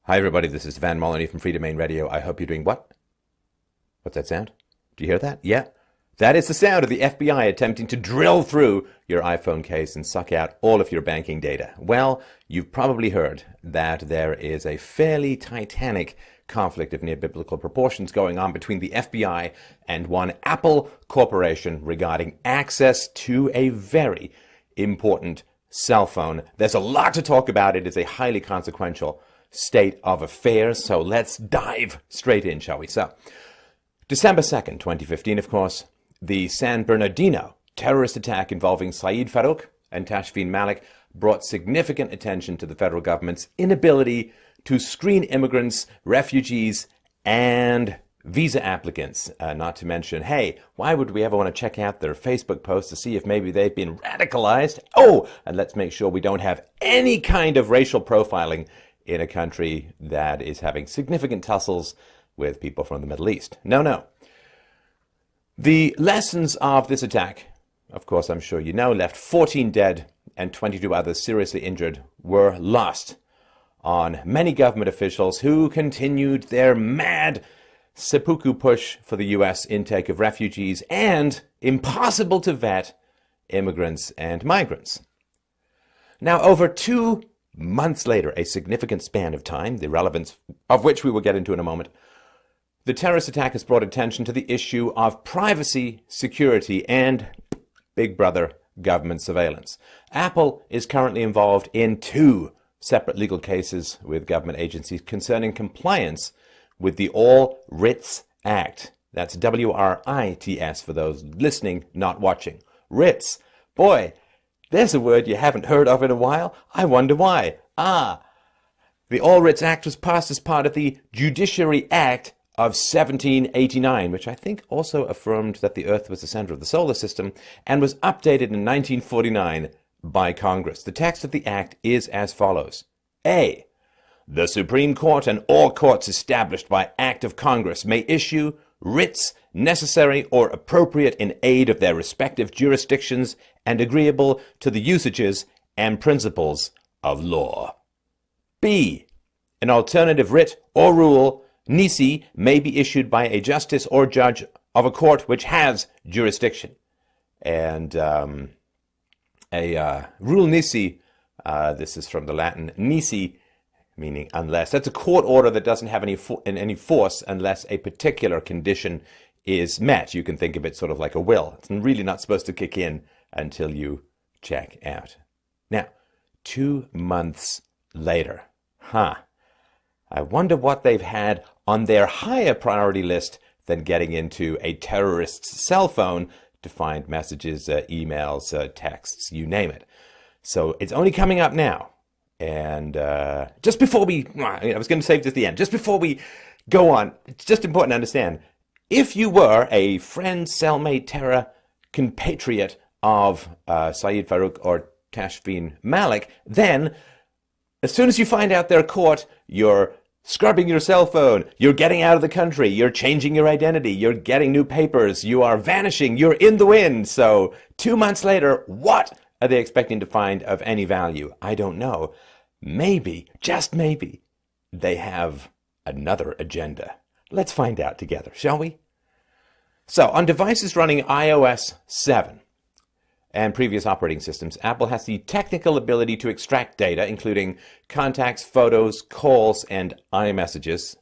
Hi everybody, this is Van Molyneux from Free Domain Radio. I hope you're doing what? What's that sound? Do you hear that? Yeah. That is the sound of the FBI attempting to drill through your iPhone case and suck out all of your banking data. Well, you've probably heard that there is a fairly titanic conflict of near biblical proportions going on between the FBI and one Apple corporation regarding access to a very important cell phone. There's a lot to talk about. It is a highly consequential state of affairs. So let's dive straight in, shall we? So, December 2nd, 2015, of course, the San Bernardino terrorist attack involving Saeed Farook and Tashfeen Malik brought significant attention to the federal government's inability to screen immigrants, refugees, and visa applicants. Not to mention, hey, why would we ever want to check out their Facebook posts to see if maybe they've been radicalized? Oh, and let's make sure we don't have any kind of racial profiling in a country that is having significant tussles with people from the Middle East. No. The lessons of this attack, of course, I'm sure you know, left 14 dead and 22 others seriously injured, were lost on many government officials who continued their mad seppuku push for the U.S. intake of refugees and impossible to vet immigrants and migrants. Now, over 2 months later, a significant span of time, the relevance of which we will get into in a moment, the terrorist attack has brought attention to the issue of privacy, security, and Big Brother government surveillance. Apple is currently involved in 2 separate legal cases with government agencies concerning compliance with the All Writs Act. That's W-R-I-T-S for those listening, not watching. Writs. Boy, there's a word you haven't heard of in a while. I wonder why. The All Writs Act was passed as part of the Judiciary Act of 1789, which I think also affirmed that the Earth was the center of the solar system, and was updated in 1949 by Congress. The text of the Act is as follows. A. The Supreme Court and all courts established by Act of Congress may issue writs necessary or appropriate in aid of their respective jurisdictions and agreeable to the usages and principles of law. B. An alternative writ or rule, nisi, may be issued by a justice or judge of a court which has jurisdiction. And rule nisi, this is from the Latin nisi, meaning unless. That's a court order that doesn't have any force unless a particular condition is met. You can think of it sort of like a will. It's really not supposed to kick in until you check out. Now, 2 months later, I wonder what they've had on their higher priority list than getting into a terrorist's cell phone to find messages, emails, texts, you name it. So it's only coming up now. And just before I was going to save this at the end, just before we go on, it's just important to understand, if you were a friend, cellmate, terror, compatriot of Saeed Farook or Tashfeen Malik, then as soon as you find out they're caught, you're scrubbing your cell phone, you're getting out of the country, you're changing your identity, you're getting new papers, you are vanishing, you're in the wind. So 2 months later, what are they expecting to find of any value? I don't know. Maybe, just maybe, they have another agenda. Let's find out together, shall we? So, on devices running iOS 7 and previous operating systems, Apple has the technical ability to extract data, including contacts, photos, calls, and iMessages.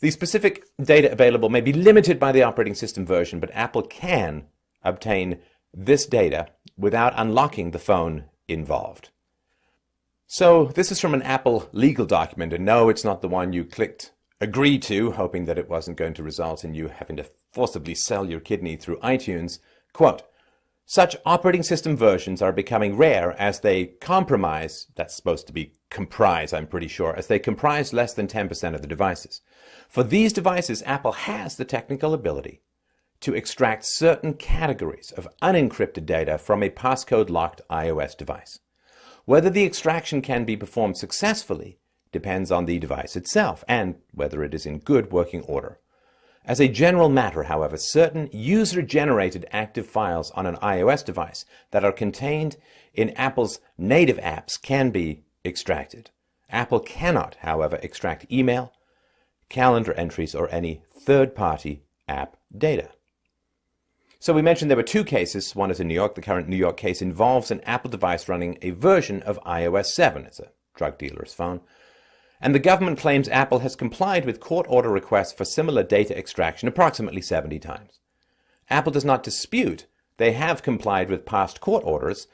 The specific data available may be limited by the operating system version, but Apple can obtain this data without unlocking the phone involved. So this is from an Apple legal document, and no, it's not the one you clicked agree to, hoping that it wasn't going to result in you having to forcibly sell your kidney through iTunes. Quote, such operating system versions are becoming rare as they compromise, that's supposed to be comprise, I'm pretty sure, as they comprise less than 10% of the devices. For these devices, Apple has the technical ability to extract certain categories of unencrypted data from a passcode-locked iOS device. Whether the extraction can be performed successfully depends on the device itself and whether it is in good working order. As a general matter, however, certain user-generated active files on an iOS device that are contained in Apple's native apps can be extracted. Apple cannot, however, extract email, calendar entries, or any third-party app data. So we mentioned there were two cases. One is in New York. The current New York case involves an Apple device running a version of iOS 7. It's a drug dealer's phone. And the government claims Apple has complied with court order requests for similar data extraction approximately 70 times. Apple does not dispute they have complied with past court orders,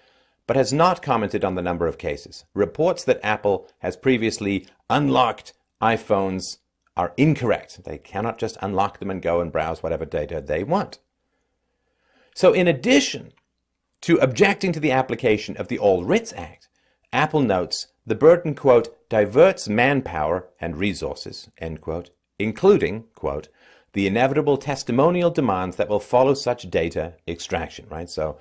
but has not commented on the number of cases. Reports that Apple has previously unlocked iPhones are incorrect. They cannot just unlock them and go and browse whatever data they want. So in addition to objecting to the application of the All Writs Act, Apple notes the burden, quote, diverts manpower and resources, end quote, including, quote, the inevitable testimonial demands that will follow such data extraction, right? So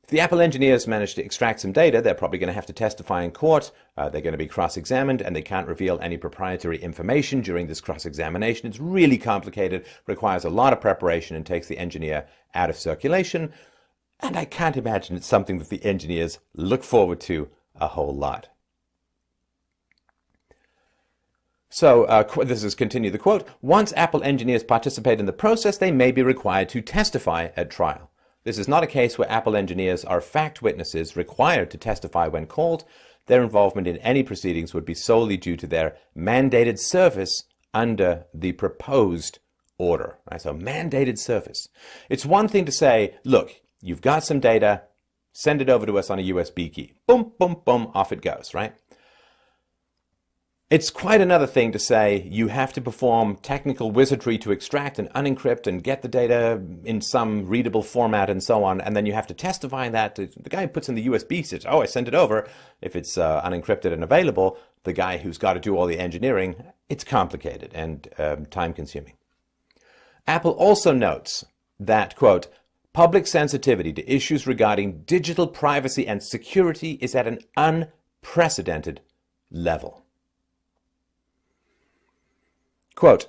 if the Apple engineers manage to extract some data, they're probably going to have to testify in court. They're going to be cross-examined, and they can't reveal any proprietary information during this cross-examination. It's really complicated, requires a lot of preparation, and takes the engineer out of circulation. And I can't imagine it's something that the engineers look forward to a whole lot. So this is continue the quote. Once Apple engineers participate in the process, they may be required to testify at trial. This is not a case where Apple engineers are fact witnesses required to testify when called. Their involvement in any proceedings would be solely due to their mandated service under the proposed order. Right? So mandated service. It's one thing to say, look, you've got some data, send it over to us on a USB key. Boom, boom, boom, off it goes, right? It's quite another thing to say you have to perform technical wizardry to extract and unencrypt and get the data in some readable format and so on, and then you have to testify that the guy who puts in the USB says, oh, I sent it over. If it's unencrypted and available, the guy who's got to do all the engineering, it's complicated and time-consuming. Apple also notes that, quote, public sensitivity to issues regarding digital privacy and security is at an unprecedented level. Quote,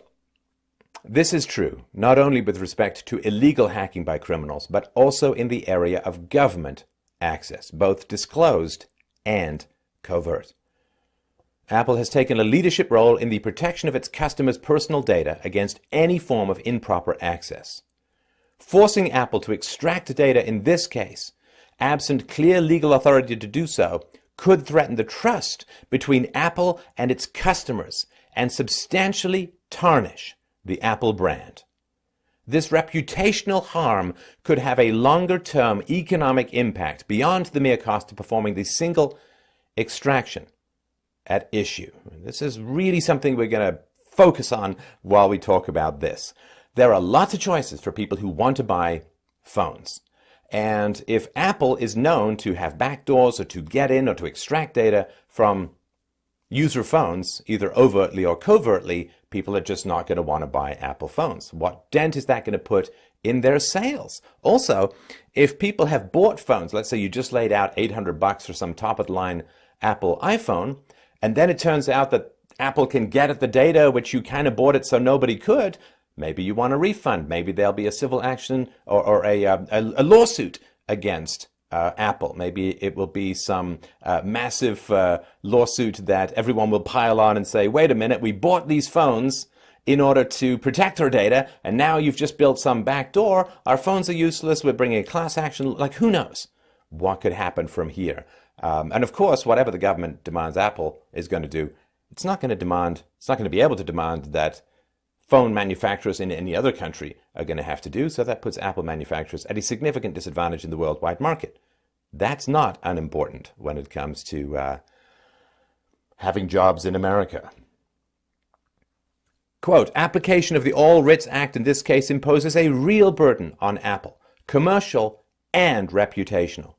this is true not only with respect to illegal hacking by criminals, but also in the area of government access, both disclosed and covert. Apple has taken a leadership role in the protection of its customers' personal data against any form of improper access. Forcing Apple to extract data in this case, absent clear legal authority to do so, could threaten the trust between Apple and its customers and substantially tarnish the Apple brand. This reputational harm could have a longer-term economic impact beyond the mere cost of performing the single extraction at issue. This is really something we're going to focus on while we talk about this. There are lots of choices for people who want to buy phones. And if Apple is known to have backdoors or to get in or to extract data from user phones, either overtly or covertly, people are just not going to want to buy Apple phones. What dent is that going to put in their sales? Also, if people have bought phones, let's say you just laid out $800 for some top-of-the-line Apple iPhone, and then it turns out that Apple can get at the data, which you kind of bought it so nobody could, maybe you want a refund. Maybe there'll be a civil action or a lawsuit against Apple. Maybe it will be some massive lawsuit that everyone will pile on and say, wait a minute, we bought these phones in order to protect our data, and now you've just built some backdoor. Our phones are useless. We're bringing a class action. Like, who knows what could happen from here? And of course, whatever the government demands Apple is going to do, it's not going to be able to demand that phone manufacturers in any other country are going to have to do, so that puts Apple manufacturers at a significant disadvantage in the worldwide market. That's not unimportant when it comes to having jobs in America. Quote, application of the All Writs Act in this case imposes a real burden on Apple, commercial and reputational.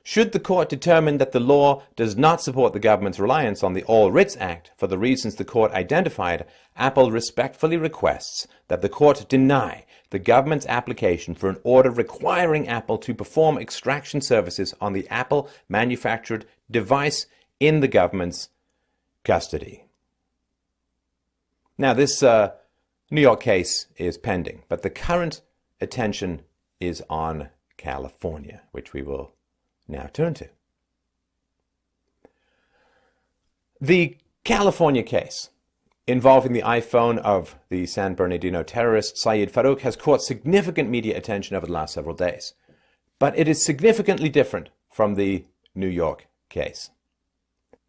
Should the court determine that the law does not support the government's reliance on the All Writs Act for the reasons the court identified, Apple respectfully requests that the court deny the government's application for an order requiring Apple to perform extraction services on the Apple manufactured device in the government's custody. Now, this New York case is pending, but the current attention is on California, which we will now turn to. The California case involving the iPhone of the San Bernardino terrorist Syed Farouk has caught significant media attention over the last several days. But it is significantly different from the New York case.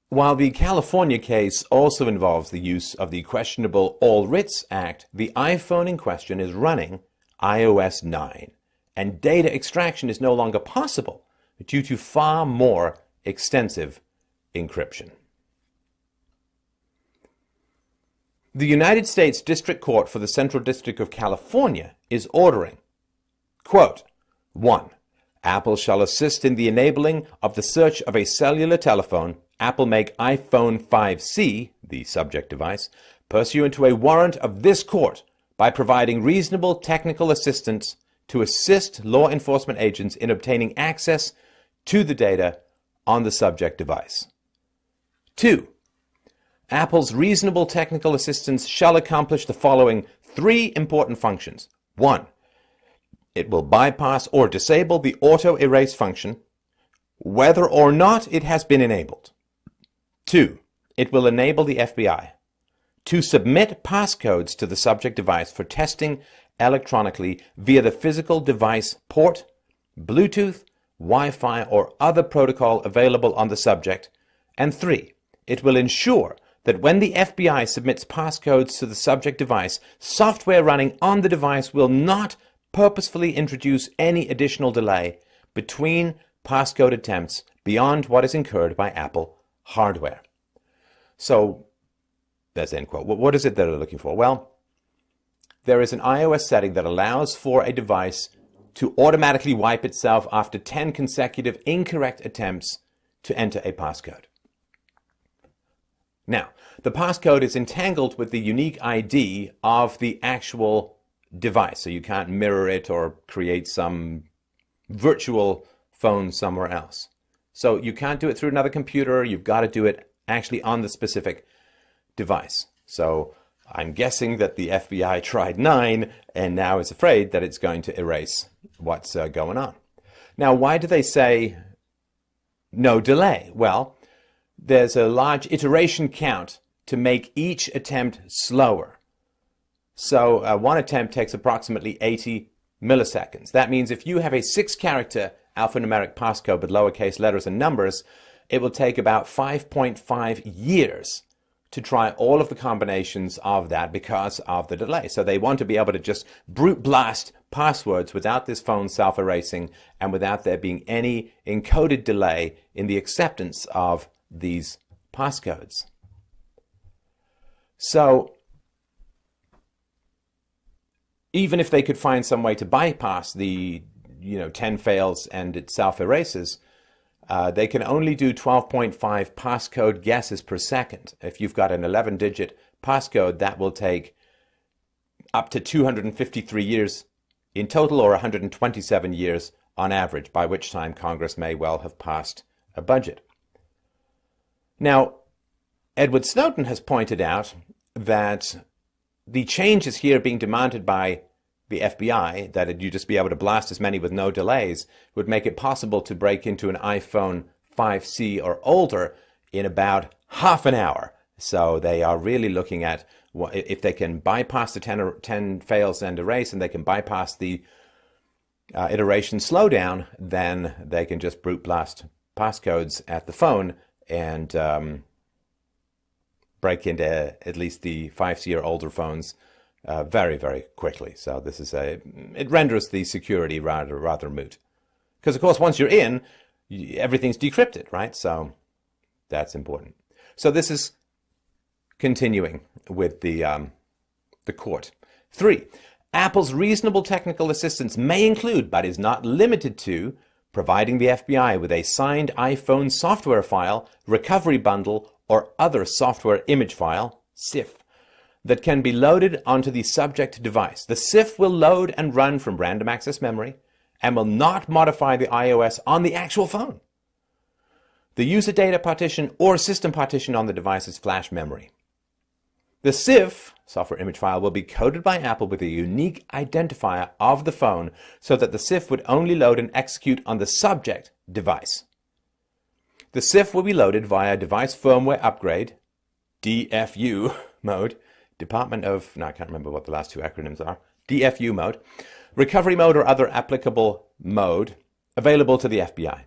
While the California case also involves the use of the questionable All Writs Act, the iPhone in question is running iOS 9, and data extraction is no longer possible due to far more extensive encryption. The United States District Court for the Central District of California is ordering, quote, 1. Apple shall assist in the enabling of the search of a cellular telephone, Apple make iPhone 5C, the subject device, pursuant to a warrant of this court by providing reasonable technical assistance to assist law enforcement agents in obtaining access to the data on the subject device. 2. Apple's reasonable technical assistance shall accomplish the following 3 important functions. 1. It will bypass or disable the auto-erase function, whether or not it has been enabled. 2. It will enable the FBI to submit passcodes to the subject device for testing electronically via the physical device port, Bluetooth, Wi-Fi, or other protocol available on the subject. And 3. It will ensure that when the FBI submits passcodes to the subject device, software running on the device will not purposefully introduce any additional delay between passcode attempts beyond what is incurred by Apple hardware. So, that's end quote. What is it that they're looking for? Well, there is an iOS setting that allows for a device to automatically wipe itself after 10 consecutive incorrect attempts to enter a passcode. Now, the passcode is entangled with the unique ID of the actual device, so you can't mirror it or create some virtual phone somewhere else. So you can't do it through another computer, you've got to do it actually on the specific device. So I'm guessing that the FBI tried 9 and now is afraid that it's going to erase what's going on. Now, why do they say no delay? Well, there's a large iteration count to make each attempt slower. So one attempt takes approximately 80 milliseconds. That means if you have a 6-character alphanumeric passcode with lowercase letters and numbers, it will take about 5.5 years to try all of the combinations of that because of the delay. So they want to be able to just brute blast passwords without this phone self-erasing and without there being any encoded delay in the acceptance of these passcodes. So even if they could find some way to bypass the 10 fails and it self-erases, they can only do 12.5 passcode guesses per second. If you've got an 11-digit passcode, that will take up to 253 years in total, or 127 years on average, by which time Congress may well have passed a budget. Now, Edward Snowden has pointed out that the changes here being demanded by the FBI, that you just be able to blast as many with no delays, would make it possible to break into an iPhone 5C or older in about half an hour. So they are really looking at if they can bypass the 10 fails and erase, and they can bypass the iteration slowdown, then they can just brute blast passcodes at the phone and break into at least the 5C or older phones very, very quickly. So this is it renders the security rather moot. Because of course, once you're in, everything's decrypted, right? So that's important. So this is continuing with the court. 3. Apple's reasonable technical assistance may include, but is not limited to, providing the FBI with a signed iPhone software file, recovery bundle, or other software image file, SIF, that can be loaded onto the subject device. The SIF will load and run from random access memory and will not modify the iOS on the actual phone. The user data partition or system partition on the device is flash memory. The SIF, software image file, will be coded by Apple with a unique identifier of the phone so that the SIF would only load and execute on the subject device. The SIF will be loaded via device firmware upgrade DFU mode, Department of, no, I can't remember what the last two acronyms are, DFU mode, recovery mode or other applicable mode available to the FBI.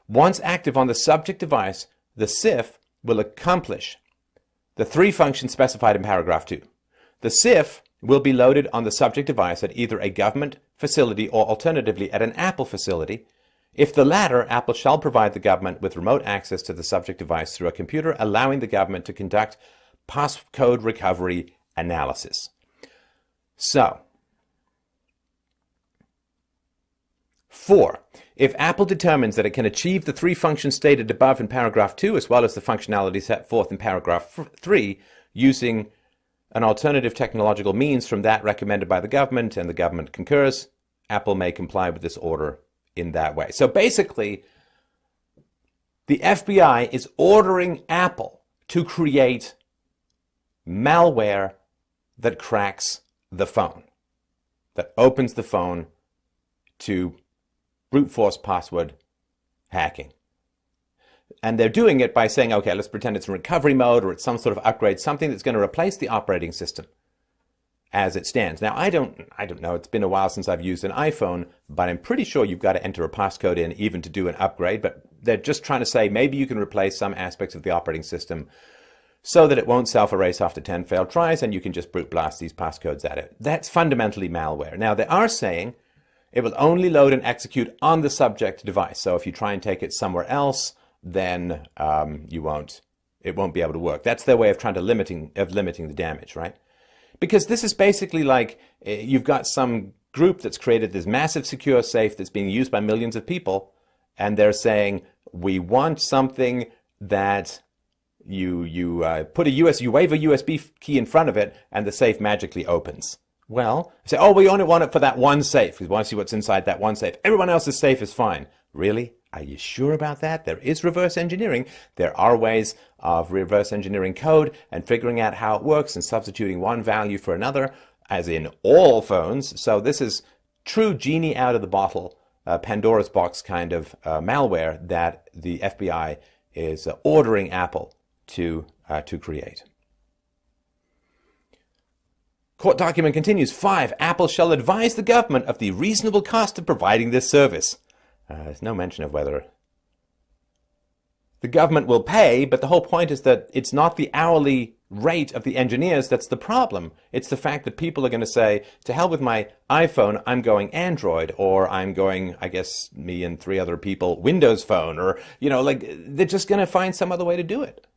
Once active on the subject device, the SIF will accomplish the three functions specified in paragraph 2. The SIF will be loaded on the subject device at either a government facility or alternatively at an Apple facility. If the latter, Apple shall provide the government with remote access to the subject device through a computer, allowing the government to conduct passcode recovery analysis. So, 4. If Apple determines that it can achieve the three functions stated above in paragraph 2, as well as the functionality set forth in paragraph 3, using an alternative technological means from that recommended by the government, and the government concurs, Apple may comply with this order in that way. So basically, the FBI is ordering Apple to create malware that cracks the phone, that opens the phone to brute force password hacking. And they're doing it by saying, okay, let's pretend it's in recovery mode or it's some sort of upgrade, something that's going to replace the operating system as it stands. Now, I don't know. It's been a while since I've used an iPhone, but I'm pretty sure you've got to enter a passcode in even to do an upgrade. But they're just trying to say maybe you can replace some aspects of the operating system so that it won't self-erase after 10 failed tries and you can just brute blast these passcodes at it. That's fundamentally malware. Now, they are saying it will only load and execute on the subject device. So if you try and take it somewhere else, then it won't be able to work. That's their way of trying to limiting the damage, right? Because this is basically like you've got some group that's created this massive secure safe that's being used by millions of people, and they're saying, we want something that you wave a USB key in front of it and the safe magically opens. Well, say, oh, we only want it for that one safe. We want to see what's inside that one safe. Everyone else's safe is fine. Really? Are you sure about that? There is reverse engineering. There are ways of reverse engineering code and figuring out how it works and substituting one value for another, as in all phones. So this is true genie out of the bottle, Pandora's box kind of malware that the FBI is ordering Apple to create. Court document continues. 5. Apple shall advise the government of the reasonable cost of providing this service. There's no mention of whether the government will pay, but the whole point is that it's not the hourly rate of the engineers that's the problem. It's the fact that people are going to say, to hell with my iPhone, I'm going Android, or I'm going, I guess, me and 3 other people, Windows Phone, or, like, they're just going to find some other way to do it.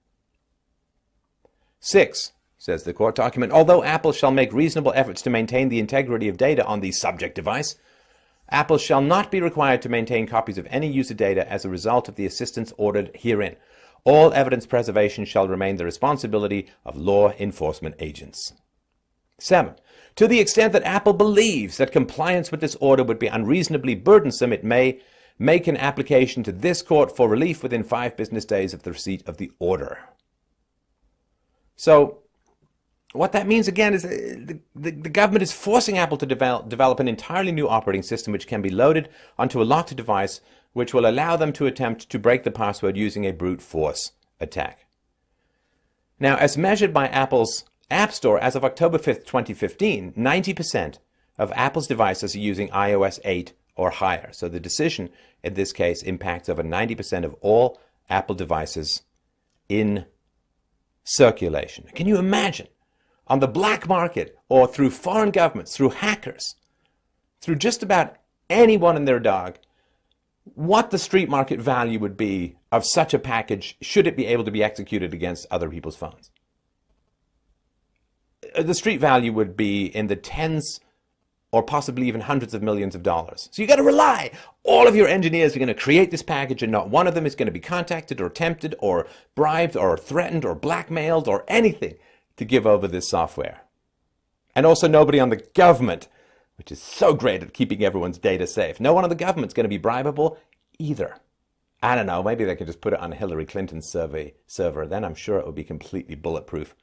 6. Says the court document, although Apple shall make reasonable efforts to maintain the integrity of data on the subject device, Apple shall not be required to maintain copies of any user data as a result of the assistance ordered herein. All evidence preservation shall remain the responsibility of law enforcement agents. 7. To the extent that Apple believes that compliance with this order would be unreasonably burdensome, it may make an application to this court for relief within 5 business days of the receipt of the order. So, what that means, again, is the government is forcing Apple to develop an entirely new operating system which can be loaded onto a locked device, which will allow them to attempt to break the password using a brute force attack. Now, as measured by Apple's App Store, as of October 5th, 2015, 90% of Apple's devices are using iOS 8 or higher. So the decision in this case impacts over 90% of all Apple devices in circulation. Can you imagine? On the black market, or through foreign governments, through hackers, through just about anyone and their dog, what the street market value would be of such a package should it be able to be executed against other people's phones. The street value would be in the tens or possibly even hundreds of millions of dollars. So you've got to rely. All of your engineers are going to create this package and not one of them is going to be contacted or tempted or bribed or threatened or blackmailed or anything to give over this software. And also nobody on the government, which is so great at keeping everyone's data safe. No one on the government's going to be bribable either. I don't know, maybe they could just put it on Hillary Clinton's server. Then I'm sure it would be completely bulletproof.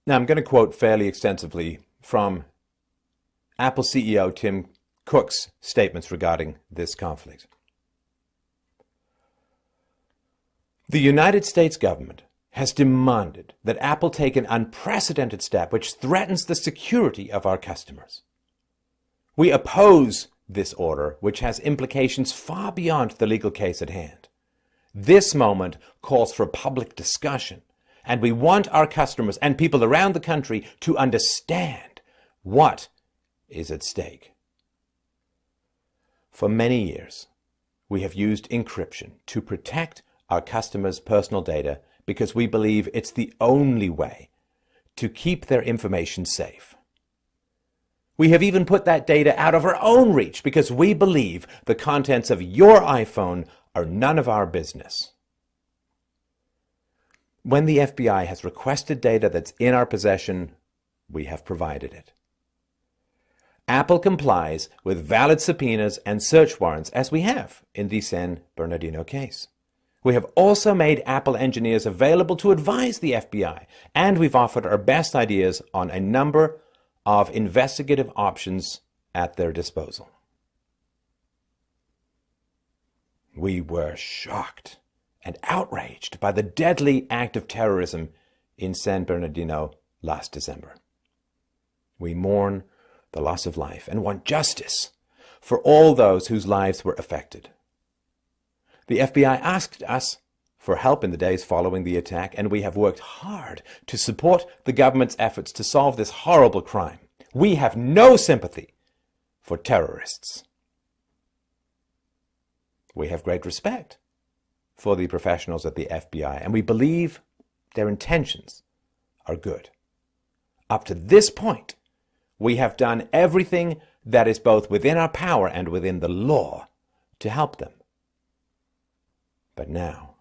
Now I'm going to quote fairly extensively from Apple CEO Tim Cook's statements regarding this conflict. The United States government has demanded that Apple take an unprecedented step which threatens the security of our customers. We oppose this order, which has implications far beyond the legal case at hand. This moment calls for public discussion, and we want our customers and people around the country to understand what is at stake. For many years, we have used encryption to protect our customers' personal data because we believe it's the only way to keep their information safe. We have even put that data out of our own reach because we believe the contents of your iPhone are none of our business. When the FBI has requested data that's in our possession, we have provided it. Apple complies with valid subpoenas and search warrants, as we have in the San Bernardino case. We have also made Apple engineers available to advise the FBI, and we've offered our best ideas on a number of investigative options at their disposal. We were shocked and outraged by the deadly act of terrorism in San Bernardino last December. We mourn the loss of life and want justice for all those whose lives were affected. The FBI asked us for help in the days following the attack, and we have worked hard to support the government's efforts to solve this horrible crime. We have no sympathy for terrorists. We have great respect for the professionals at the FBI, and we believe their intentions are good. Up to this point, we have done everything that is both within our power and within the law to help them. But now,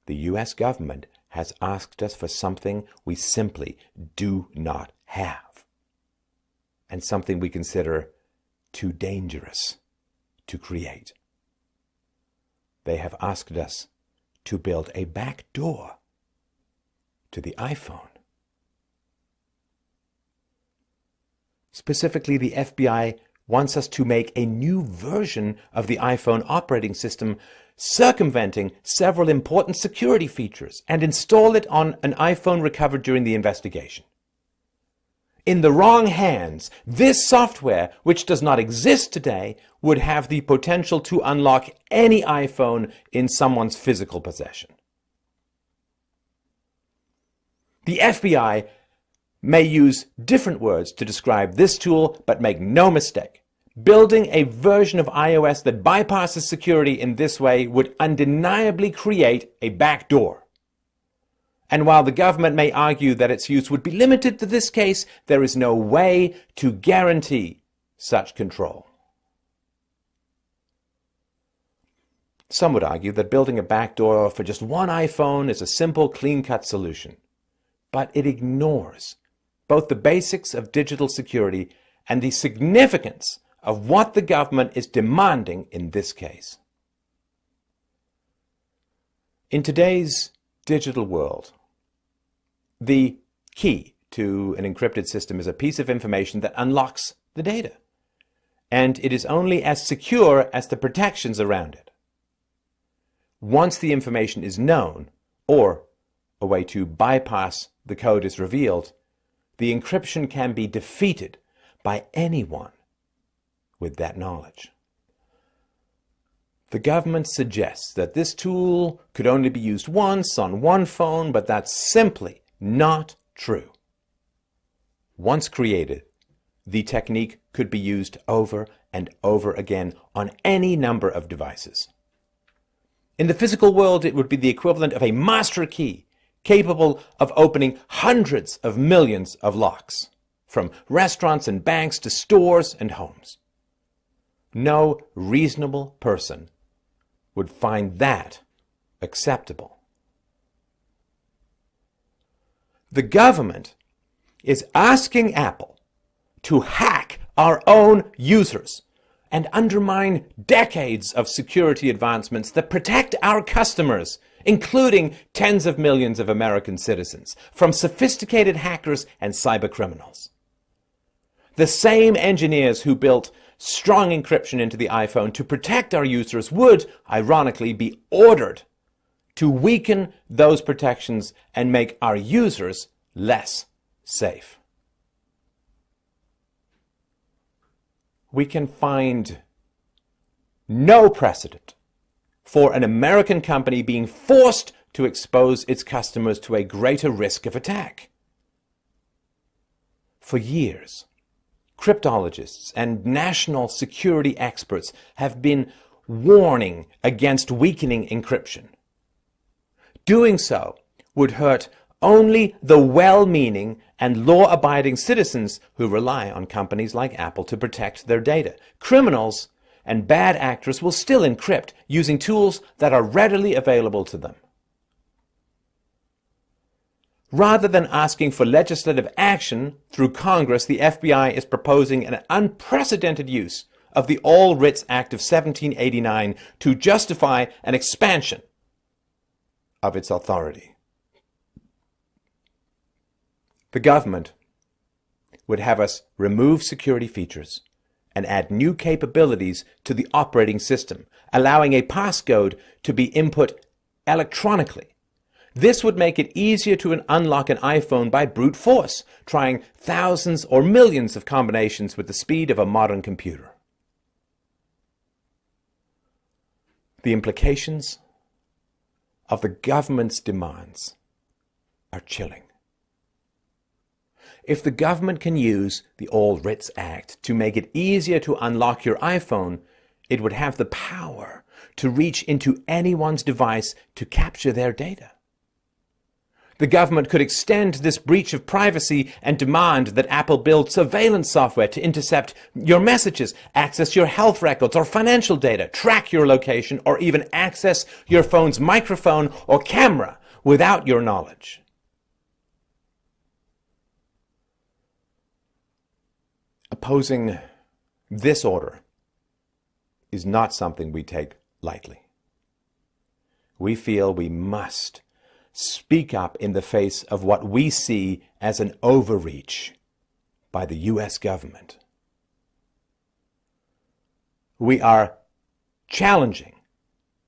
the U.S. government has asked us for something we simply do not have, and something we consider too dangerous to create. They have asked us to build a back door to the iPhone. Specifically, the FBI wants us to make a new version of the iPhone operating system, circumventing several important security features, and install it on an iPhone recovered during the investigation. In the wrong hands, this software, which does not exist today, would have the potential to unlock any iPhone in someone's physical possession. The FBI may use different words to describe this tool, but make no mistake. Building a version of iOS that bypasses security in this way would undeniably create a backdoor. And while the government may argue that its use would be limited to this case, there is no way to guarantee such control. Some would argue that building a backdoor for just one iPhone is a simple, clean-cut solution. But it ignores both the basics of digital security and the significance of what the government is demanding in this case. In today's digital world, the key to an encrypted system is a piece of information that unlocks the data, and it is only as secure as the protections around it. Once the information is known, or a way to bypass the code is revealed, the encryption can be defeated by anyone with that knowledge. The government suggests that this tool could only be used once on one phone, but that's simply not true. Once created, the technique could be used over and over again on any number of devices. In the physical world, it would be the equivalent of a master key capable of opening hundreds of millions of locks, from restaurants and banks to stores and homes. No reasonable person would find that acceptable. The government is asking Apple to hack our own users and undermine decades of security advancements that protect our customers, including tens of millions of American citizens, from sophisticated hackers and cybercriminals. The same engineers who built strong encryption into the iPhone to protect our users would, ironically, be ordered to weaken those protections and make our users less safe. We can find no precedent for an American company being forced to expose its customers to a greater risk of attack. For years, cryptologists and national security experts have been warning against weakening encryption. Doing so would hurt only the well-meaning and law-abiding citizens who rely on companies like Apple to protect their data. Criminals and bad actors will still encrypt using tools that are readily available to them. Rather than asking for legislative action through Congress, the FBI is proposing an unprecedented use of the All Writs Act of 1789 to justify an expansion of its authority. The government would have us remove security features and add new capabilities to the operating system, allowing a passcode to be input electronically. This would make it easier to unlock an iPhone by brute force, trying thousands or millions of combinations with the speed of a modern computer. The implications of the government's demands are chilling. If the government can use the All Writs Act to make it easier to unlock your iPhone, it would have the power to reach into anyone's device to capture their data. The government could extend this breach of privacy and demand that Apple build surveillance software to intercept your messages, access your health records or financial data, track your location, or even access your phone's microphone or camera without your knowledge. Opposing this order is not something we take lightly. We feel we must speak up in the face of what we see as an overreach by the U.S. government. We are challenging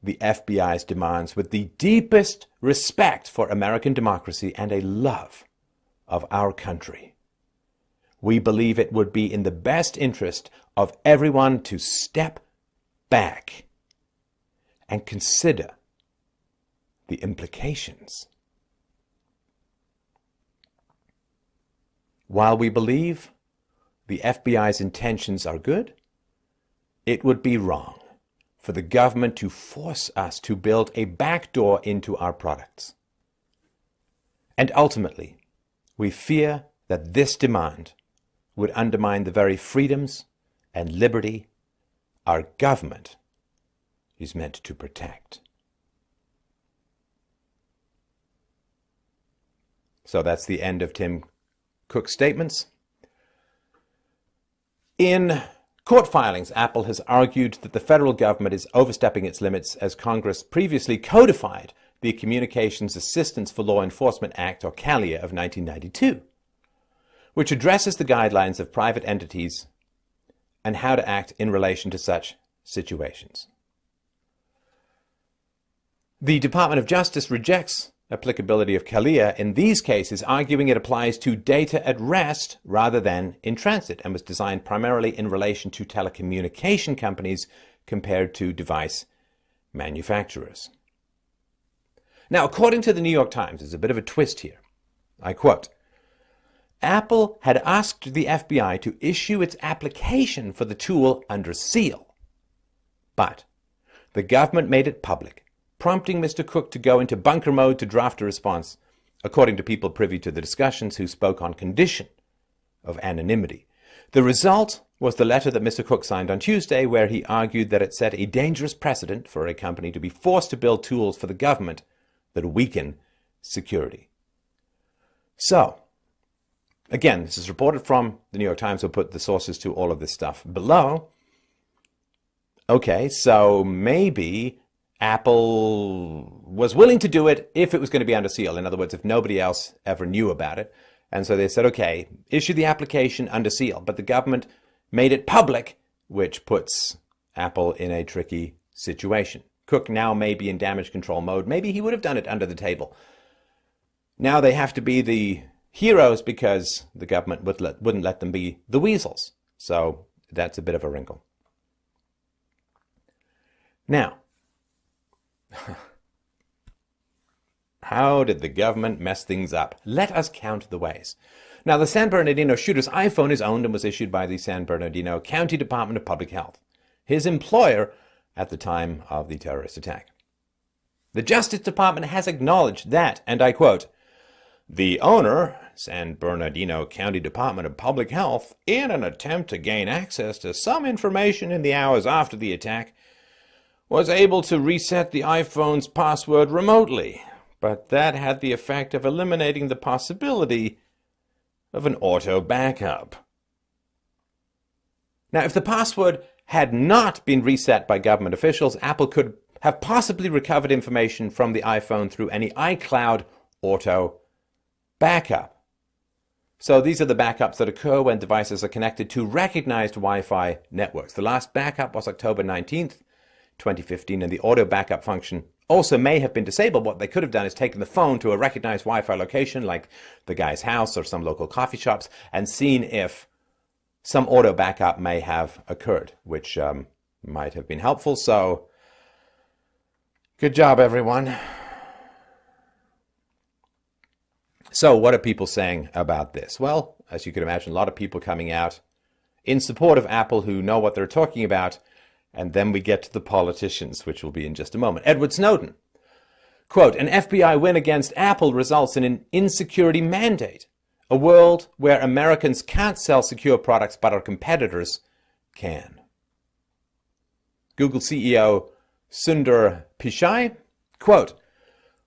the FBI's demands with the deepest respect for American democracy and a love of our country. We believe it would be in the best interest of everyone to step back and consider the implications. While we believe the FBI's intentions are good, it would be wrong for the government to force us to build a backdoor into our products. And ultimately, we fear that this demand would undermine the very freedoms and liberty our government is meant to protect. So that's the end of Tim Cook's statements. In court filings, Apple has argued that the federal government is overstepping its limits as Congress previously codified the Communications Assistance for Law Enforcement Act, or CALIA, of 1992, which addresses the guidelines of private entities and how to act in relation to such situations. The Department of Justice rejects applicability of CALIA in these cases, arguing it applies to data at rest rather than in transit and was designed primarily in relation to telecommunication companies compared to device manufacturers. Now, according to the New York Times, there's a bit of a twist here. I quote, Apple had asked the FBI to issue its application for the tool under seal, but the government made it public, prompting Mr. Cook to go into bunker mode to draft a response, according to people privy to the discussions who spoke on condition of anonymity. The result was the letter that Mr. Cook signed on Tuesday, where he argued that it set a dangerous precedent for a company to be forced to build tools for the government that weaken security. So, again, this is reported from the New York Times. We'll put the sources to all of this stuff below. Okay, so maybe Apple was willing to do it if it was going to be under seal. In other words, if nobody else ever knew about it. And so they said, okay, issue the application under seal. But the government made it public, which puts Apple in a tricky situation. Cook now may be in damage control mode. Maybe he would have done it under the table. Now they have to be the heroes because the government wouldn't let them be the weasels. So that's a bit of a wrinkle. Now, how did the government mess things up? Let us count the ways. Now, the San Bernardino shooter's iPhone is owned and was issued by the San Bernardino County Department of Public Health, his employer at the time of the terrorist attack. The Justice Department has acknowledged that, and I quote, "The owner, San Bernardino County Department of Public Health, in an attempt to gain access to some information in the hours after the attack, was able to reset the iPhone's password remotely, but that had the effect of eliminating the possibility of an auto backup." Now, if the password had not been reset by government officials, Apple could have possibly recovered information from the iPhone through any iCloud auto backup. So these are the backups that occur when devices are connected to recognized Wi-Fi networks. The last backup was October 19th, 2015, and the auto backup function also may have been disabled. What they could have done is taken the phone to a recognized Wi-Fi location like the guy's house or some local coffee shops and seen if some auto backup may have occurred, which might have been helpful. So good job, everyone. So what are people saying about this? Well, as you can imagine, a lot of people coming out in support of Apple who know what they're talking about. And then we get to the politicians, which will be in just a moment. Edward Snowden, quote, "An FBI win against Apple results in an insecurity mandate, a world where Americans can't sell secure products but our competitors can." Google CEO Sundar Pichai, quote,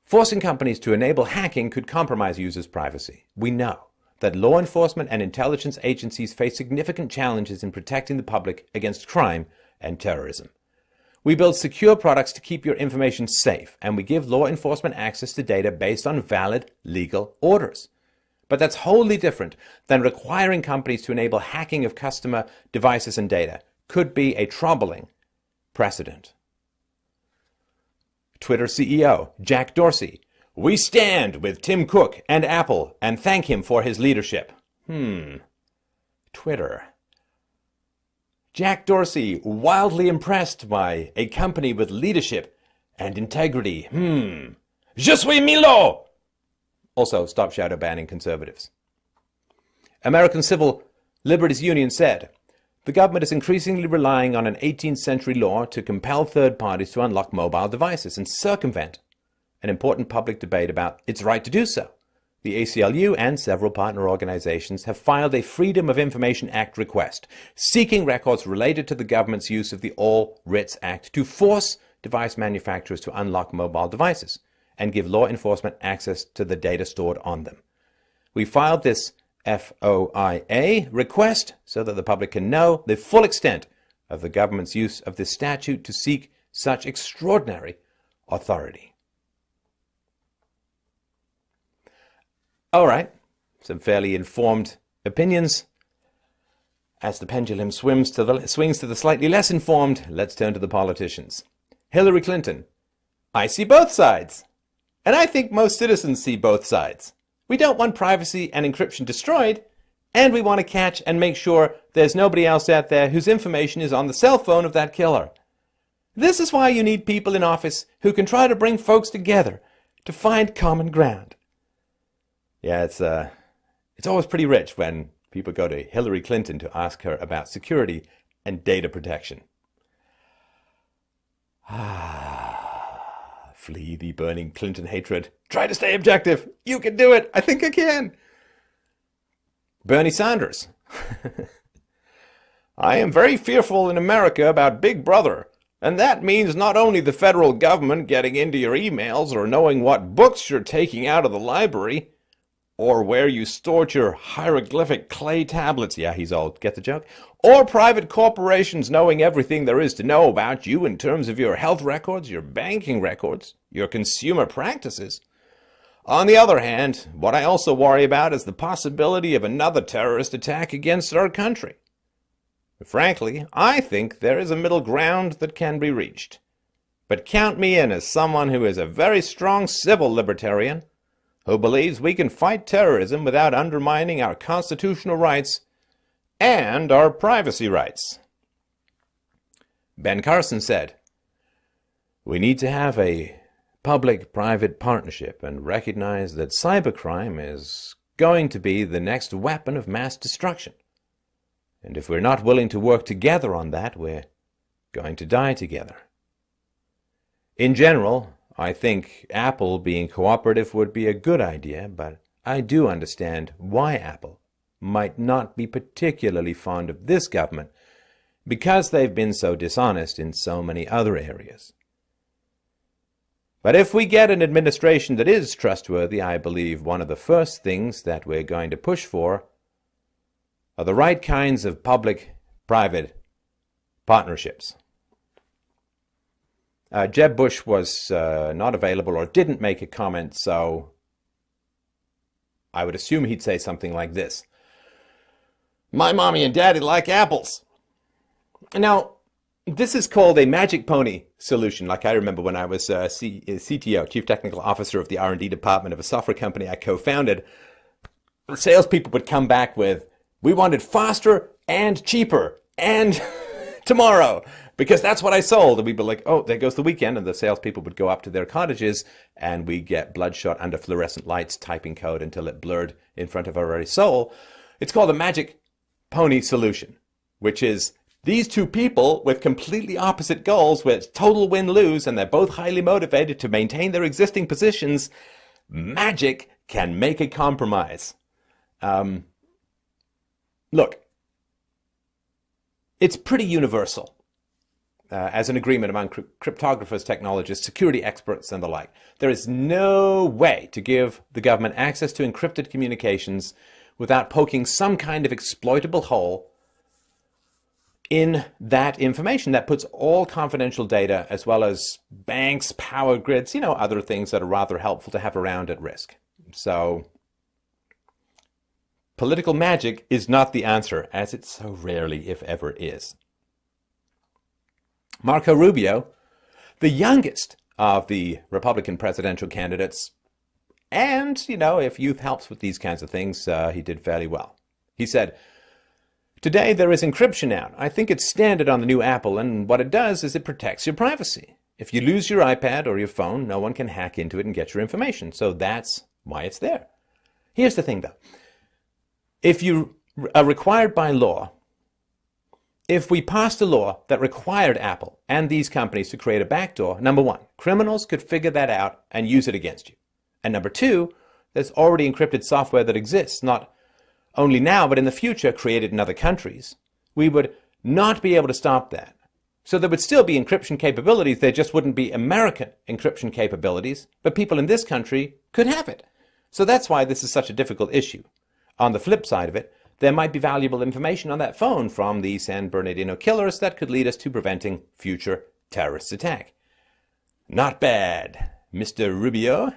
"Forcing companies to enable hacking could compromise users' privacy. We know that law enforcement and intelligence agencies face significant challenges in protecting the public against crime and terrorism. We build secure products to keep your information safe, and we give law enforcement access to data based on valid legal orders. But that's wholly different than requiring companies to enable hacking of customer devices and data. Could be a troubling precedent." Twitter CEO Jack Dorsey, "We stand with Tim Cook and Apple and thank him for his leadership." Twitter. Jack Dorsey, wildly impressed by a company with leadership and integrity. Je suis Milo! Also, stop shadow banning conservatives. American Civil Liberties Union said, "The government is increasingly relying on an 18th century law to compel third parties to unlock mobile devices and circumvent an important public debate about its right to do so. The ACLU and several partner organizations have filed a Freedom of Information Act request seeking records related to the government's use of the All Writs Act to force device manufacturers to unlock mobile devices and give law enforcement access to the data stored on them. We filed this FOIA request so that the public can know the full extent of the government's use of this statute to seek such extraordinary authority." All right, some fairly informed opinions. As the pendulum swings to the slightly less informed, let's turn to the politicians. Hillary Clinton, "I see both sides. And I think most citizens see both sides. We don't want privacy and encryption destroyed, and we want to catch and make sure there's nobody else out there whose information is on the cell phone of that killer. This is why you need people in office who can try to bring folks together to find common ground." Yeah, it's always pretty rich when people go to Hillary Clinton to ask her about security and data protection. Flee the burning Clinton hatred. Try to stay objective. You can do it. I think I can. Bernie Sanders. "I am very fearful in America about Big Brother. And that means not only the federal government getting into your emails or knowing what books you're taking out of the library, or where you stored your hieroglyphic clay tablets." Yeah, he's old. Get the joke? "Or private corporations knowing everything there is to know about you in terms of your health records, your banking records, your consumer practices. On the other hand, what I also worry about is the possibility of another terrorist attack against our country. Frankly, I think there is a middle ground that can be reached. but count me in as someone who is a very strong civil libertarian who believes we can fight terrorism without undermining our constitutional rights and our privacy rights. Ben Carson said, "We need to have a public-private partnership and recognize that cybercrime is going to be the next weapon of mass destruction. And if we're not willing to work together on that, we're going to die together." In general, I think Apple being cooperative would be a good idea, but I do understand why Apple might not be particularly fond of this government because they've been so dishonest in so many other areas. But if we get an administration that is trustworthy, I believe one of the first things that we're going to push for are the right kinds of public-private partnerships. Jeb Bush was not available or didn't make a comment, so I would assume he'd say something like this. "My mommy and daddy like apples." Now, this is called a magic pony solution. Like I remember when I was CTO, Chief Technical Officer of the R&D department of a software company I co-founded, salespeople would come back with, "We want it faster and cheaper and tomorrow, because that's what I sold." And we'd be like, "Oh, there goes the weekend." And the salespeople would go up to their cottages and we get bloodshot under fluorescent lights typing code until it blurred in front of our very soul. It's called a magic pony solution, which is these two people with completely opposite goals, with total win-lose, and they're both highly motivated to maintain their existing positions. Magic can make a compromise. Look, it's pretty universal as an agreement among cryptographers, technologists, security experts, and the like. There is no way to give the government access to encrypted communications without poking some kind of exploitable hole in that information that puts all confidential data, as well as banks, power grids, other things that are rather helpful to have around, at risk. So political magic is not the answer, as it so rarely, if ever, is. Marco Rubio, the youngest of the Republican presidential candidates, and, if youth helps with these kinds of things, he did fairly well. He said, "Today there is encryption out. I think it's standard on the new Apple, and what it does is it protects your privacy. If you lose your iPad or your phone, no one can hack into it and get your information. So that's why it's there." Here's the thing, though. If you are required by law, if we passed a law that required Apple and these companies to create a backdoor, number one, criminals could figure that out and use it against you. And number two, there's already encrypted software that exists, not only now, but in the future, created in other countries. We would not be able to stop that. So there would still be encryption capabilities, there just wouldn't be American encryption capabilities, but people in this country could have it. So that's why this is such a difficult issue. On the flip side of it, there might be valuable information on that phone from the San Bernardino killers that could lead us to preventing future terrorist attack. Not bad, Mr. Rubio.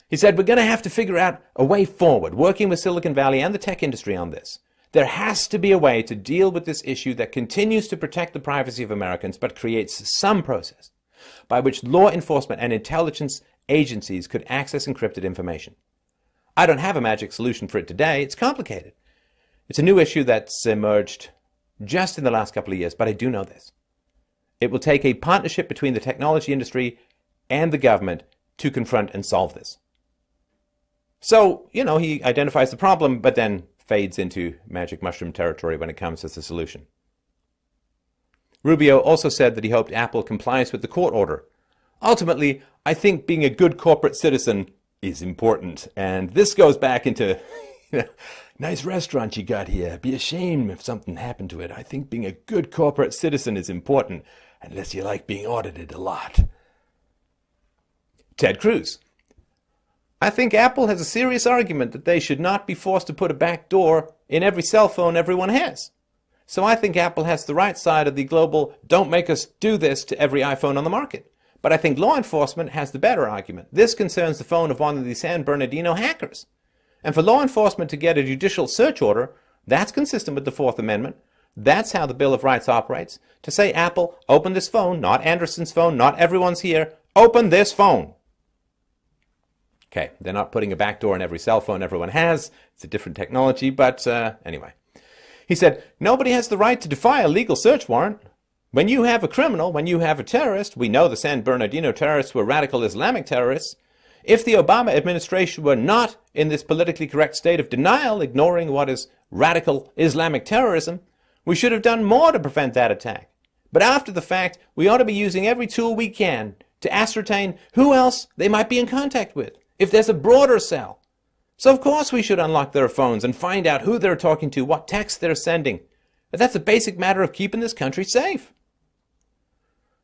He said, "We're going to have to figure out a way forward, working with Silicon Valley and the tech industry on this. There has to be a way to deal with this issue that continues to protect the privacy of Americans, but creates some process by which law enforcement and intelligence agencies could access encrypted information. I don't have a magic solution for it today. It's complicated. It's a new issue that's emerged just in the last couple of years, but I do know this. It will take a partnership between the technology industry and the government to confront and solve this." So, he identifies the problem, but then fades into magic mushroom territory when it comes to the solution. Rubio also said that he hoped Apple complies with the court order. "Ultimately, I think being a good corporate citizen is important." And this goes back into, "Nice restaurant you got here. Be ashamed if something happened to it. I think being a good corporate citizen is important, unless you like being audited a lot." Ted Cruz. "I think Apple has a serious argument that they should not be forced to put a back door in every cell phone everyone has. So I think Apple has the right side of the global 'don't make us do this' to every iPhone on the market. But I think law enforcement has the better argument. This concerns the phone of one of the San Bernardino hackers. And for law enforcement to get a judicial search order, that's consistent with the Fourth Amendment. That's how the Bill of Rights operates. To say, Apple, open this phone, not Anderson's phone, not everyone's here, open this phone. Okay, they're not putting a backdoor in every cell phone everyone has. It's a different technology, but anyway. He said, nobody has the right to defy a legal search warrant. When you have a criminal, when you have a terrorist, we know the San Bernardino terrorists were radical Islamic terrorists. If the Obama administration were not in this politically correct state of denial, ignoring what is radical Islamic terrorism, we should have done more to prevent that attack. But after the fact, we ought to be using every tool we can to ascertain who else they might be in contact with, if there's a broader cell. So of course we should unlock their phones and find out who they're talking to, what texts they're sending. But that's a basic matter of keeping this country safe.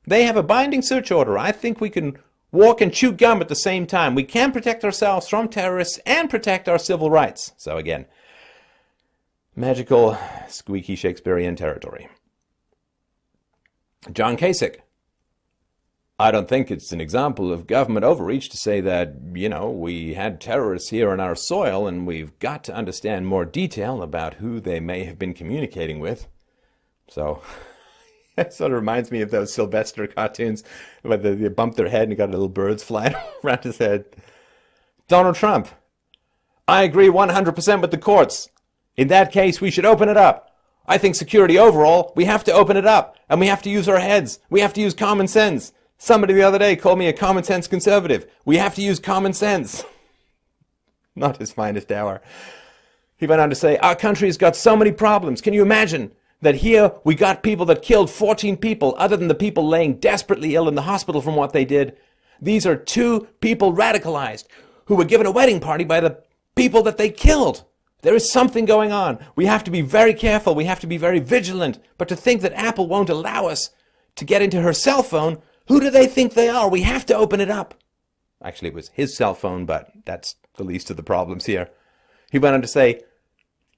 They have a binding search order. I think we can walk and chew gum at the same time. We can protect ourselves from terrorists and protect our civil rights. So again, magical, squeaky Shakespearean territory. John Kasich. I don't think it's an example of government overreach to say that, we had terrorists here on our soil and we've got to understand more detail about who they may have been communicating with. So it sort of reminds me of those Sylvester cartoons where they bump their head and you got little birds flying around his head. Donald Trump. I agree 100% with the courts. In that case, we should open it up. I think security overall, we have to open it up. And we have to use our heads. We have to use common sense. Somebody the other day called me a common sense conservative. We have to use common sense. Not his finest hour. He went on to say, our country has got so many problems. Can you imagine that here we got people that killed 14 people other than the people laying desperately ill in the hospital from what they did? These are 2 people radicalized who were given a wedding party by the people that they killed. There is something going on. We have to be very careful. We have to be very vigilant. But to think that Apple won't allow us to get into her cell phone, who do they think they are? We have to open it up. Actually, it was his cell phone, but that's the least of the problems here. He went on to say,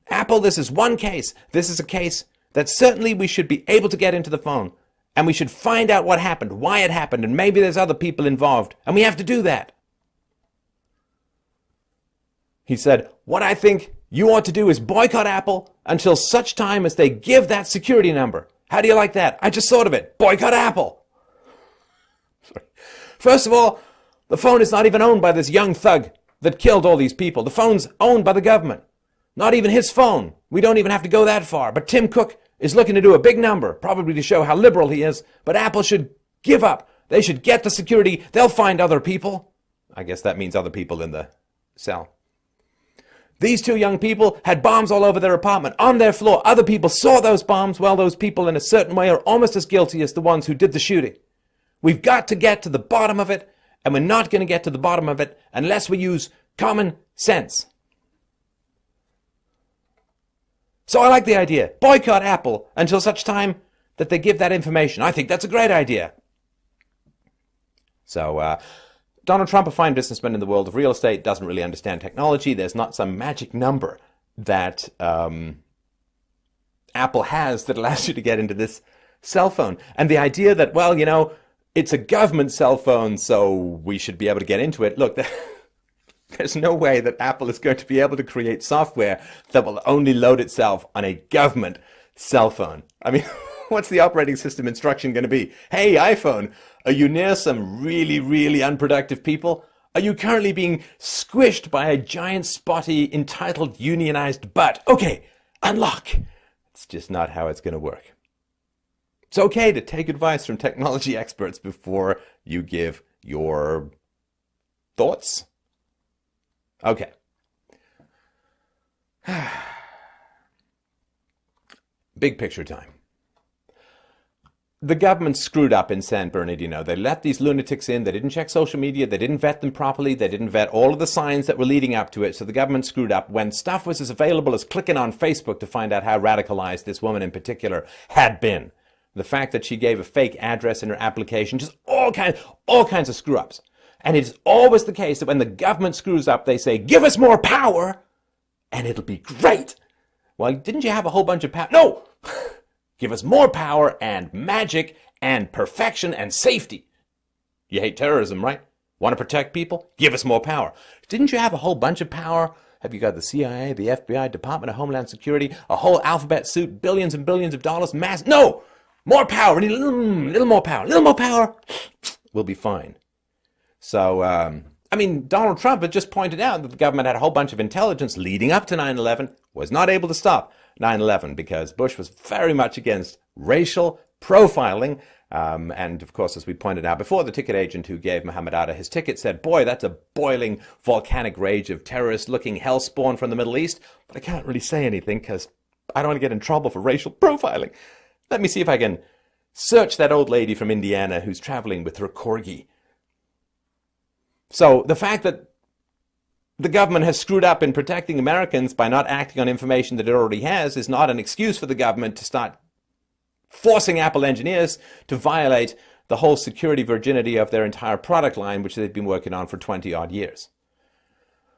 Apple, this is one case. This is a case that certainly we should be able to get into the phone. And we should find out what happened, why it happened, and maybe there's other people involved. And we have to do that. He said, what I think you ought to do is boycott Apple until such time as they give that security number. How do you like that? I just thought of it. Boycott Apple. First of all, the phone is not even owned by this young thug that killed all these people. The phone's owned by the government. Not even his phone. We don't even have to go that far. But Tim Cook is looking to do a big number, probably to show how liberal he is. But Apple should give up. They should get the security. They'll find other people. I guess that means other people in the cell. These 2 young people had bombs all over their apartment, on their floor. Other people saw those bombs. Well, those people in a certain way are almost as guilty as the ones who did the shooting. We've got to get to the bottom of it, and we're not going to get to the bottom of it unless we use common sense. So I like the idea. Boycott Apple until such time that they give that information. I think that's a great idea. So, Donald Trump, a fine businessman in the world of real estate, doesn't really understand technology. There's not some magic number that Apple has that allows you to get into this cell phone. And the idea that, well, it's a government cell phone, so we should be able to get into it. Look, there's no way that Apple is going to be able to create software that will only load itself on a government cell phone. I mean, what's the operating system instruction going to be? Hey, iPhone, are you near some really, really unproductive people? Are you currently being squished by a giant, spotty, entitled, unionized butt? Okay, unlock. It's just not how it's going to work. It's okay to take advice from technology experts before you give your thoughts. Okay. Big picture time. The government screwed up in San Bernardino. They let these lunatics in. They didn't check social media. They didn't vet them properly. They didn't vet all of the signs that were leading up to it. So the government screwed up when stuff was as available as clicking on Facebook to find out how radicalized this woman in particular had been. The fact that she gave a fake address in her application, just all kinds of screw-ups. And it's always the case that when the government screws up, they say, give us more power, and it'll be great. Well, didn't you have a whole bunch of power? No! Give us more power and magic and perfection and safety. You hate terrorism, right? Want to protect people? Give us more power. Didn't you have a whole bunch of power Have you got the CIA, the FBI, Department of Homeland Security, a whole alphabet soup, billions and billions of dollars, mass? No! More power! We need a little more power. A little more power. We'll be fine. So, I mean, Donald Trump had just pointed out that the government had a whole bunch of intelligence leading up to 9/11, was not able to stop 9/11 because Bush was very much against racial profiling. And of course, as we pointed out before, the ticket agent who gave Mohammed Atta his ticket said, boy, that's a boiling volcanic rage of terrorist-looking hellspawn from the Middle East. But I can't really say anything because I don't want to get in trouble for racial profiling. Let me see if I can search that old lady from Indiana who's traveling with her corgi. So the fact that the government has screwed up in protecting Americans by not acting on information that it already has is not an excuse for the government to start forcing Apple engineers to violate the whole security virginity of their entire product line, which they've been working on for 20-odd years.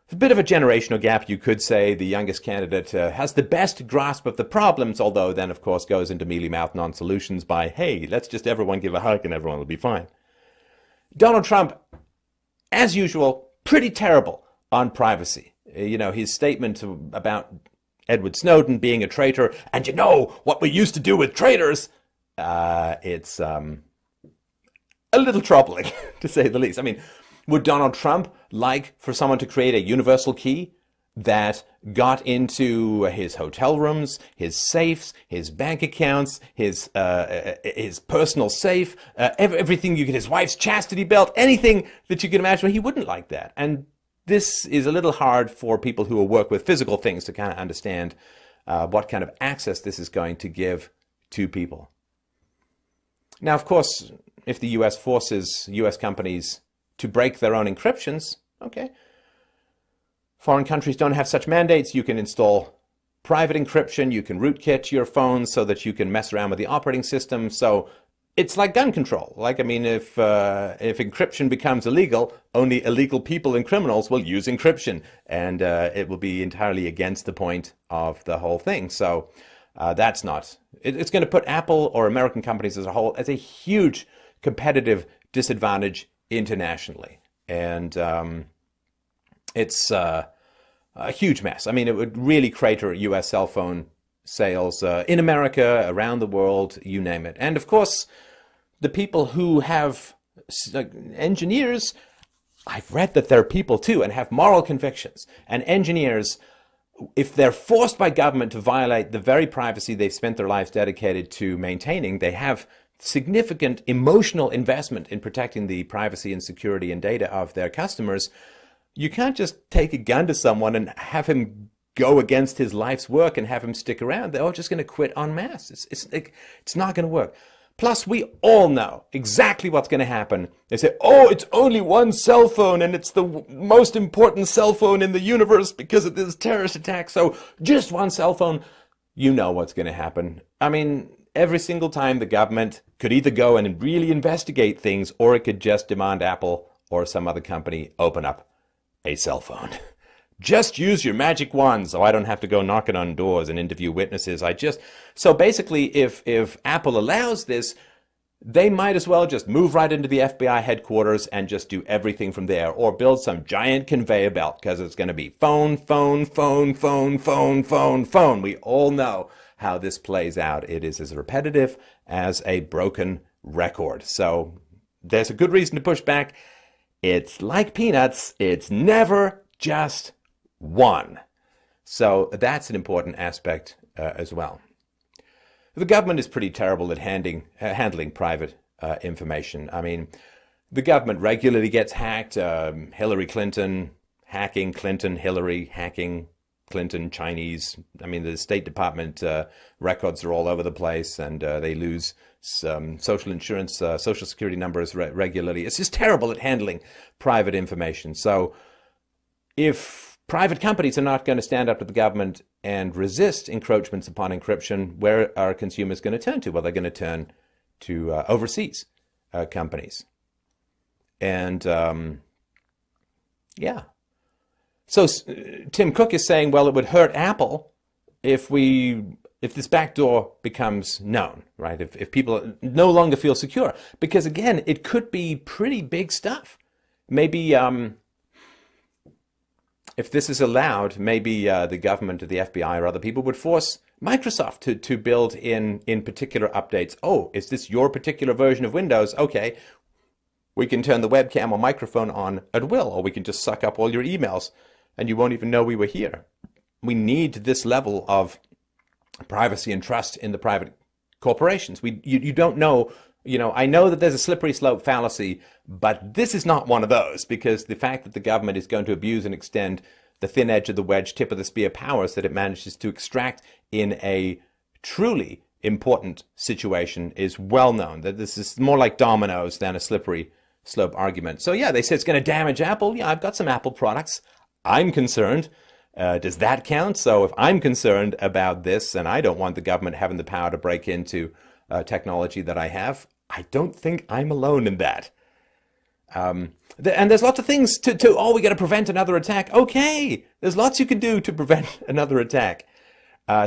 It's a bit of a generational gap, you could say. The youngest candidate has the best grasp of the problems, although then, of course, goes into mealy-mouthed non-solutions by, hey, let's just everyone give a hug and everyone will be fine. Donald Trump, as usual, pretty terrible on privacy. You know, his statement about Edward Snowden being a traitor, and you know what we used to do with traitors, it's a little troubling, to say the least. I mean, would Donald Trump like for someone to create a universal key that got into his hotel rooms, his safes, his bank accounts, his personal safe, everything you get, his wife's chastity belt, anything that you can imagine? He wouldn't like that. And this is a little hard for people who work with physical things to kind of understand what kind of access this is going to give to people. Now, of course, if the US forces US companies to break their own encryptions, okay, foreign countries don't have such mandates. You can install private encryption. You can rootkit your phone so that you can mess around with the operating system. So it's like gun control. Like, I mean, if encryption becomes illegal, only illegal people and criminals will use encryption, and it will be entirely against the point of the whole thing. So that's not. It's going to put Apple or American companies as a whole as a huge competitive disadvantage internationally, and it's a huge mess. I mean, it would really crater U.S. cell phone sales in America, around the world, you name it. And of course, the people who have engineers, I've read that they're people too and have moral convictions. And engineers, if they're forced by government to violate the very privacy they've spent their lives dedicated to maintaining, they have significant emotional investment in protecting the privacy and security and data of their customers. You can't just take a gun to someone and have him go against his life's work and have him stick around. They're all just going to quit en masse. It's not going to work. Plus, we all know exactly what's going to happen. They say, oh, it's only one cell phone, and it's the most important cell phone in the universe because of this terrorist attack. So just one cell phone. You know what's going to happen. I mean, every single time the government could either go and really investigate things, or it could just demand Apple or some other company open up a cell phone. Just use your magic wand so I don't have to go knocking on doors and interview witnesses. So basically, if Apple allows this, they might as well just move right into the FBI headquarters and just do everything from there, or build some giant conveyor belt, because it's going to be phone, phone, phone, phone, phone, phone, phone. We all know how this plays out. It is as repetitive as a broken record. So there's a good reason to push back. It's like peanuts. It's never just one. So that's an important aspect as well. The government is pretty terrible at handling private information. I mean, the government regularly gets hacked. Hillary Clinton hacking, Clinton, Hillary hacking, Clinton, Chinese. I mean, the State Department records are all over the place, and they lose social insurance, social security numbers regularly. It's just terrible at handling private information. So if private companies are not going to stand up to the government and resist encroachments upon encryption, where are consumers going to turn to? Well, they're going to turn to overseas companies. And yeah. So Tim Cook is saying, well, it would hurt Apple if this backdoor becomes known, right? If people no longer feel secure. Because again, it could be pretty big stuff. Maybe if this is allowed, maybe the government or the FBI or other people would force Microsoft to build in particular updates. Oh, is this your particular version of Windows? Okay, we can turn the webcam or microphone on at will, or we can just suck up all your emails and you won't even know we were here. We need this level of privacy and trust in the private corporations. You don't know, I know that there's a slippery slope fallacy, but this is not one of those, because the fact that the government is going to abuse and extend the thin edge of the wedge, tip of the spear powers that it manages to extract in a truly important situation is well known. That this is more like dominoes than a slippery slope argument. So yeah, they say it's going to damage Apple. Yeah, I've got some Apple products. I'm concerned. Does that count? So if I'm concerned about this and I don't want the government having the power to break into technology that I have, I don't think I'm alone in that. And there's lots of things we got to prevent another attack. Okay, there's lots you can do to prevent another attack.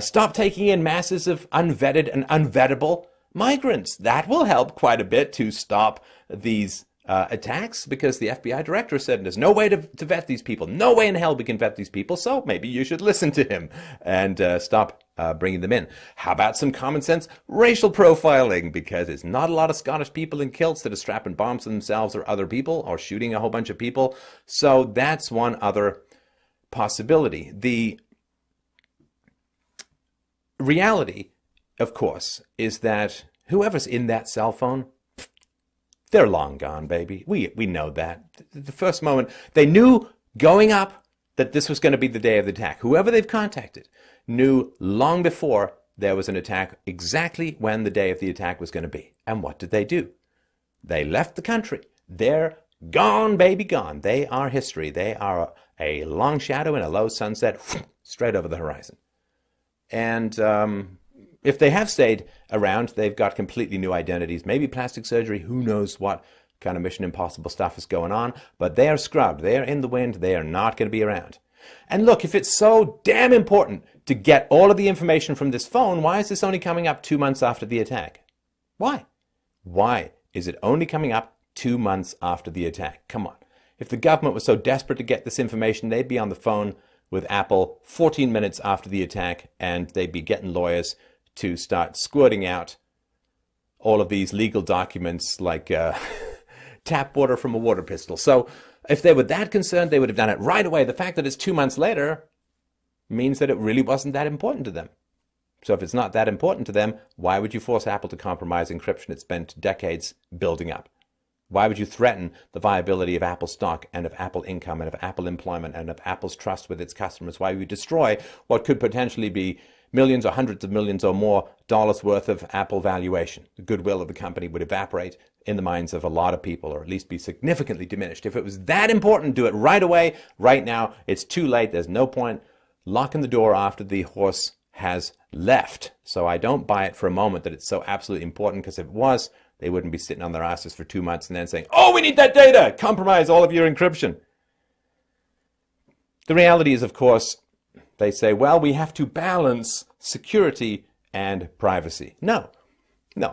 Stop taking in masses of unvetted and unvettable migrants. That will help quite a bit to stop these attacks, because the FBI director said there's no way to vet these people. No way in hell we can vet these people, so maybe you should listen to him and stop bringing them in. How about some common sense racial profiling? Because there's not a lot of Scottish people in kilts that are strapping bombs to themselves or other people or shooting a whole bunch of people. So that's one other possibility. The reality, of course, is that whoever's in that cell phone, they're long gone, baby. We know that. The first moment, they knew going up that this was going to be the day of the attack. Whoever they've contacted knew long before there was an attack exactly when the day of the attack was going to be. And what did they do? They left the country. They're gone, baby, gone. They are history. They are a long shadow in a low sunset straight over the horizon. And if they have stayed around, they've got completely new identities, maybe plastic surgery, who knows what kind of Mission Impossible stuff is going on, but they are scrubbed, they are in the wind, they are not going to be around. And look, if it's so damn important to get all of the information from this phone, why is this only coming up 2 months after the attack? Why? Why is it only coming up 2 months after the attack? Come on. If the government was so desperate to get this information, they'd be on the phone with Apple 14 minutes after the attack, and they'd be getting lawyers to start squirting out all of these legal documents like tap water from a water pistol. So if they were that concerned, they would have done it right away. The fact that it's 2 months later means that it really wasn't that important to them. So if it's not that important to them, why would you force Apple to compromise encryption it spent decades building up? Why would you threaten the viability of Apple stock and of Apple income and of Apple employment and of Apple's trust with its customers? Why would you destroy what could potentially be millions or hundreds of millions or more dollars worth of Apple valuation? The goodwill of the company would evaporate in the minds of a lot of people, or at least be significantly diminished. If it was that important, do it right away, right now. It's too late. There's no point locking the door after the horse has left. So I don't buy it for a moment that it's so absolutely important, because if it was, they wouldn't be sitting on their asses for 2 months and then saying, oh, we need that data, compromise all of your encryption. The reality is, of course, they say, well, we have to balance security and privacy. No,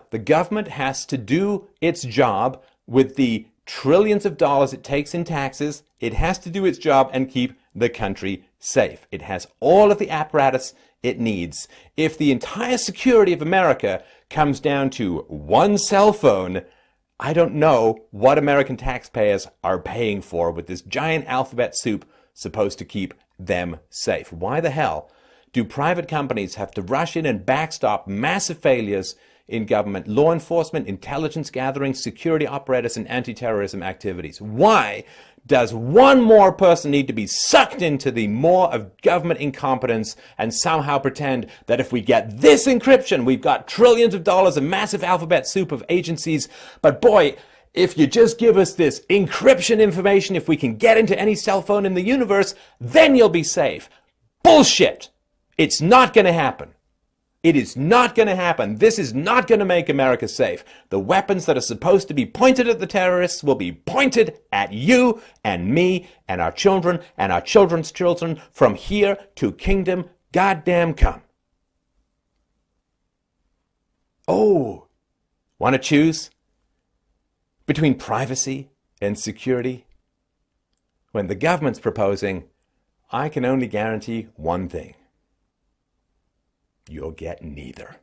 the government has to do its job with the trillions of dollars it takes in taxes. It has to do its job and keep the country safe. It has all of the apparatus it needs. If the entire security of America comes down to one cell phone, I don't know what American taxpayers are paying for with this giant alphabet soup supposed to keep them safe. Why the hell do private companies have to rush in and backstop massive failures in government law enforcement, intelligence gathering, security apparatus, and anti-terrorism activities? Why does one more person need to be sucked into the maw of government incompetence and somehow pretend that if we get this encryption, we've got trillions of dollars, a massive alphabet soup of agencies, but boy, if you just give us this encryption information, if we can get into any cell phone in the universe, then you'll be safe. Bullshit! It's not going to happen. It is not going to happen. This is not going to make America safe. The weapons that are supposed to be pointed at the terrorists will be pointed at you and me and our children and our children's children from here to kingdom goddamn come. Oh, want to choose between privacy and security? When the government's proposing I can only guarantee one thing. You'll get neither.